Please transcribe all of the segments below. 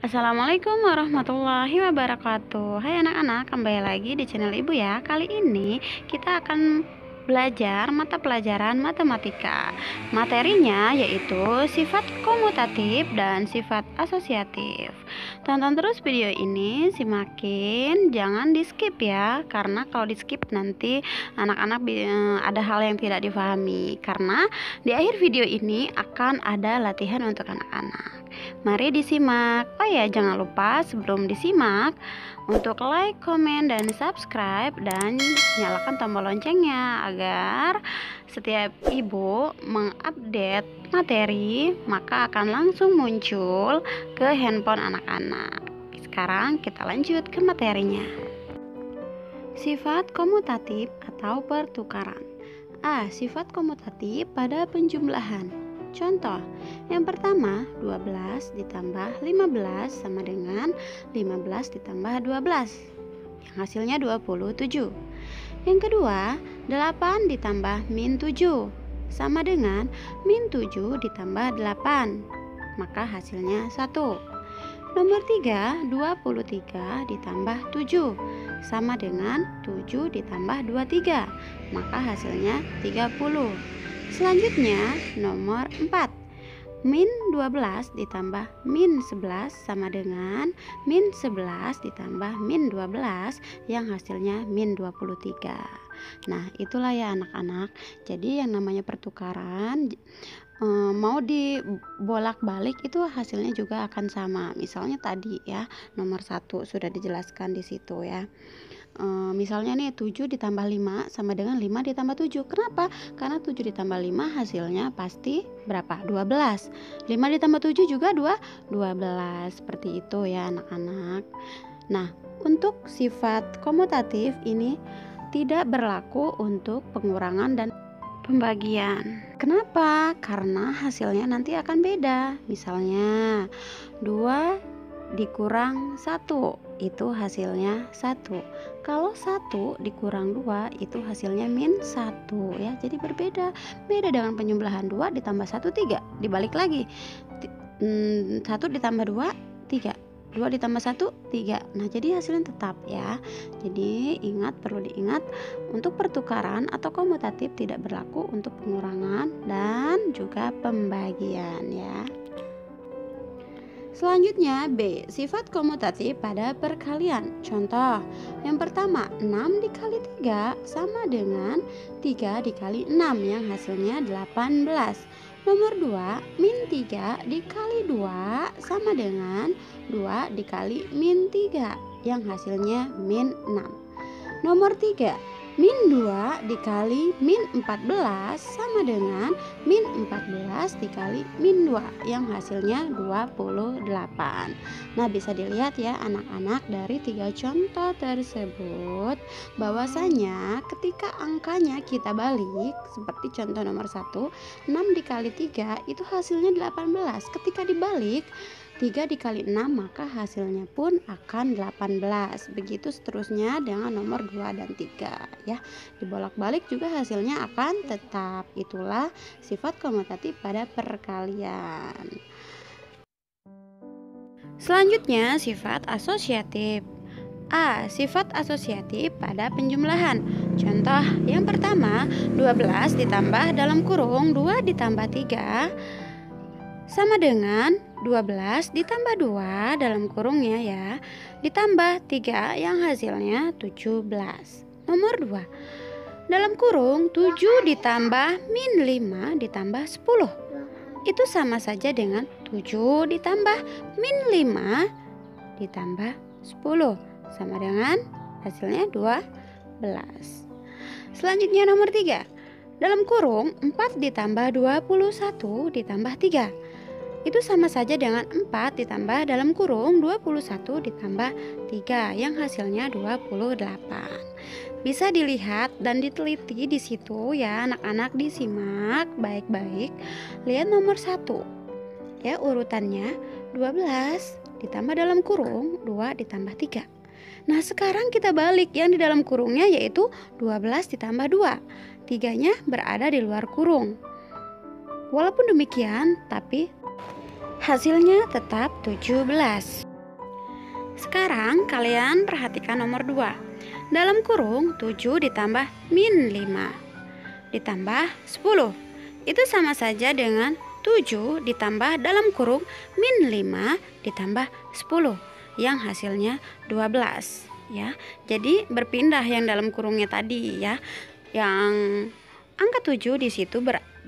Assalamualaikum warahmatullahi wabarakatuh. Hai anak-anak, kembali lagi di channel Ibu ya. Kali ini kita akan belajar mata pelajaran matematika. Materinya yaitu sifat komutatif dan sifat asosiatif. Tonton terus video ini, simakin, jangan di skip ya. Karena kalau di skip nanti anak-anak ada hal yang tidak difahami. Karena di akhir video ini akan ada latihan untuk anak-anak. Mari disimak. Oh ya, jangan lupa sebelum disimak untuk like, komen, dan subscribe, dan nyalakan tombol loncengnya agar setiap ibu mengupdate materi maka akan langsung muncul ke handphone anak-anak. Sekarang kita lanjut ke materinya. Sifat komutatif atau pertukaran. A. Sifat komutatif pada penjumlahan. Contoh, yang pertama 12 ditambah 15 sama dengan 15 ditambah 12 yang hasilnya 27. Yang kedua 8 ditambah min 7 sama dengan min 7 ditambah 8 maka hasilnya 1. Nomor 3 23 ditambah 7 sama dengan 7 ditambah 23 maka hasilnya 30. Selanjutnya nomor 4 min 12 ditambah min 11 sama dengan min 11 ditambah min 12 yang hasilnya min 23. Nah itulah ya anak-anak. Jadi yang namanya pertukaran mau dibolak-balik itu hasilnya juga akan sama. Misalnya tadi ya nomor 1 sudah dijelaskan di situ ya. Misalnya nih 7 ditambah 5 sama dengan 5 ditambah 7. Kenapa? Karena 7 ditambah 5 hasilnya pasti berapa? 12. 5 ditambah 7 juga 12. Seperti itu ya anak-anak. Nah, untuk sifat komutatif ini tidak berlaku untuk pengurangan dan pembagian. Kenapa? Karena hasilnya nanti akan beda. Misalnya 2 dikurang 1 itu hasilnya 1. Kalau 1 dikurang 2 itu hasilnya min 1 ya. Jadi berbeda. Beda dengan penjumlahan 2 ditambah 1 3. Dibalik lagi. 1 ditambah 2 3. 2 ditambah 1 3. Nah jadi hasilnya tetap ya. Jadi perlu diingat untuk pertukaran atau komutatif tidak berlaku untuk pengurangan dan juga pembagian ya. Selanjutnya B. Sifat komutatif pada perkalian. Contoh, yang pertama 6 dikali 3 sama dengan 3 dikali 6 yang hasilnya 18. Nomor 2 min 3 dikali 2 sama dengan 2 dikali min 3 yang hasilnya min 6. Nomor 3 min 2 dikali min 14 sama dengan min 14 dikali min 2 yang hasilnya 28. Nah bisa dilihat ya anak-anak dari 3 contoh tersebut bahwasanya ketika angkanya kita balik seperti contoh nomor 1 6 dikali 3 itu hasilnya 18. Ketika dibalik 3 dikali 6 maka hasilnya pun akan 18. Begitu seterusnya dengan nomor 2 dan 3 ya. Dibolak-balik juga hasilnya akan tetap. Itulah sifat komutatif pada perkalian. Selanjutnya sifat asosiatif. A. Sifat asosiatif pada penjumlahan. Contoh yang pertama 12 ditambah dalam kurung 2 ditambah 3 sama dengan 12 ditambah 2 dalam kurungnya ya ditambah 3 yang hasilnya 17. Nomor 2 dalam kurung 7 ditambah min 5 ditambah 10 itu sama saja dengan 7 ditambah min 5 ditambah 10 sama dengan hasilnya 12. Selanjutnya nomor 3 dalam kurung 4 ditambah 21 ditambah 3 itu sama saja dengan 4 ditambah dalam kurung 21 ditambah 3 yang hasilnya 28. Bisa dilihat dan diteliti di situ ya anak-anak, disimak baik-baik. Lihat nomor 1 ya urutannya 12 ditambah dalam kurung 2 ditambah 3. Nah sekarang kita balik yang di dalam kurungnya yaitu 12 ditambah 2. 3-nya berada di luar kurung. Walaupun demikian tapi hasilnya tetap 17. Sekarang kalian perhatikan nomor 2. Dalam kurung 7 ditambah min 5 ditambah 10. Itu sama saja dengan 7 ditambah dalam kurung min 5 ditambah 10 yang hasilnya 12 ya. Jadi berpindah yang dalam kurungnya tadi ya. Yang angka 7 di situ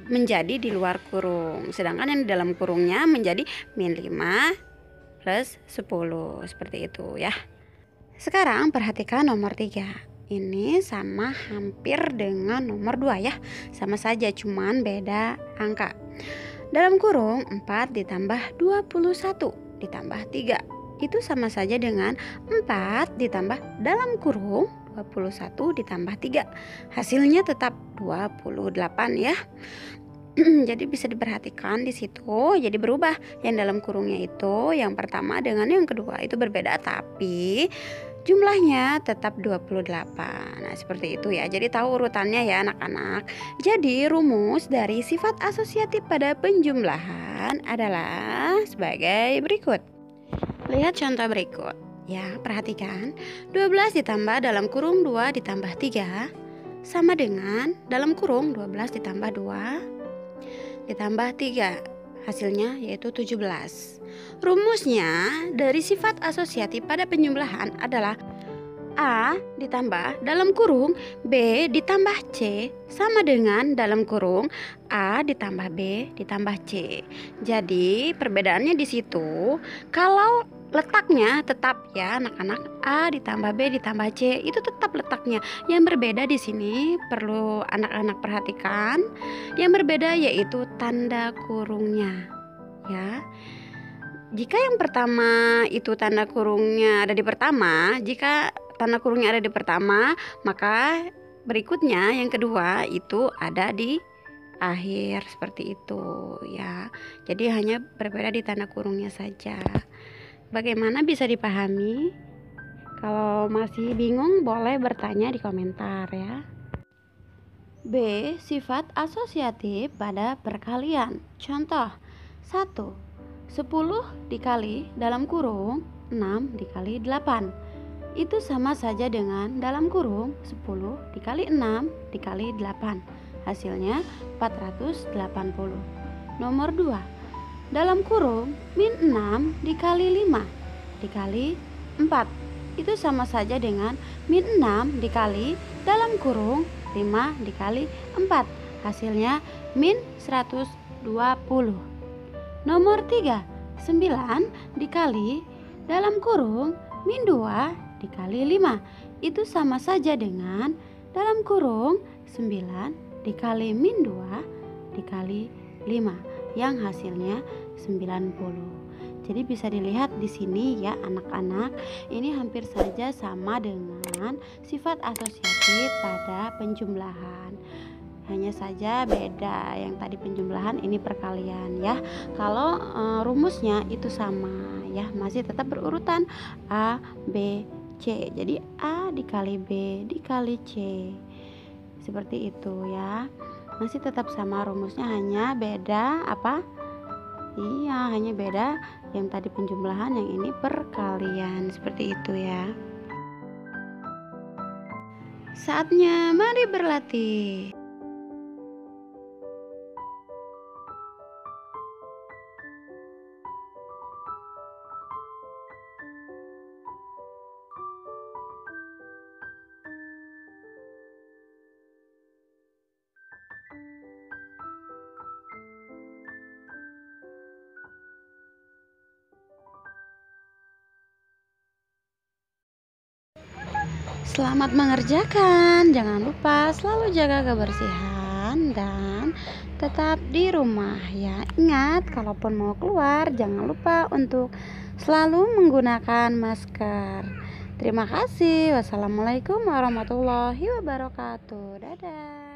menjadi di luar kurung. Sedangkan yang di dalam kurungnya menjadi min 5 plus 10 seperti itu ya. Sekarang perhatikan nomor 3. Ini sama hampir dengan nomor 2 ya. Sama saja cuman beda angka. Dalam kurung 4 ditambah 21 ditambah 3. Itu sama saja dengan 4 ditambah dalam kurung 21 ditambah 3. Hasilnya tetap 28 ya. Jadi bisa diperhatikan di situ. Jadi berubah yang dalam kurungnya itu yang pertama dengan yang kedua itu berbeda, tapi jumlahnya tetap 28. Nah, seperti itu ya. Jadi tahu urutannya ya anak-anak. Jadi rumus dari sifat asosiatif pada penjumlahan adalah sebagai berikut. Lihat contoh berikut. Ya, perhatikan. 12 ditambah dalam kurung 2 ditambah 3 sama dengan dalam kurung 12 ditambah 2 ditambah 3, hasilnya yaitu 17. Rumusnya dari sifat asosiatif pada penjumlahan adalah A ditambah dalam kurung B ditambah C sama dengan dalam kurung A ditambah B ditambah C. Jadi perbedaannya di situ, kalau letaknya tetap ya anak-anak, A ditambah B ditambah C itu tetap letaknya. Yang berbeda di sini perlu anak-anak perhatikan. Yang berbeda yaitu tanda kurungnya ya. Jika yang pertama itu tanda kurungnya ada di pertama, jika tanda kurungnya ada di pertama, maka berikutnya yang kedua itu ada di akhir seperti itu ya. Jadi hanya berbeda di tanda kurungnya saja. Bagaimana, bisa dipahami? Kalau masih bingung boleh bertanya di komentar ya. B. Sifat asosiatif pada perkalian. Contoh 1. 10 dikali dalam kurung 6 dikali 8. Itu sama saja dengan dalam kurung 10 dikali 6 dikali 8. Hasilnya 480. Nomor 2. Dalam kurung min 6 dikali 5 dikali 4. Itu sama saja dengan min 6 dikali dalam kurung 5 dikali 4. Hasilnya min 120. Nomor 3. 9 dikali dalam kurung min 2 dikali 5. Itu sama saja dengan dalam kurung 9 dikali min 2 dikali 5 yang hasilnya 90. Jadi bisa dilihat di sini ya anak-anak, ini hampir saja sama dengan sifat asosiatif pada penjumlahan. Hanya saja beda, yang tadi penjumlahan ini perkalian ya. Kalau rumusnya itu sama ya, masih tetap berurutan A, B, C. Jadi A dikali B dikali C. Seperti itu ya. Masih tetap sama rumusnya, hanya beda apa? Iya, hanya beda yang tadi penjumlahan, yang ini perkalian. Seperti itu ya. Saatnya mari berlatih. Selamat mengerjakan. Jangan lupa selalu jaga kebersihan dan tetap di rumah ya. Ingat, kalaupun mau keluar jangan lupa untuk selalu menggunakan masker. Terima kasih. Wassalamualaikum warahmatullahi wabarakatuh. Dadah.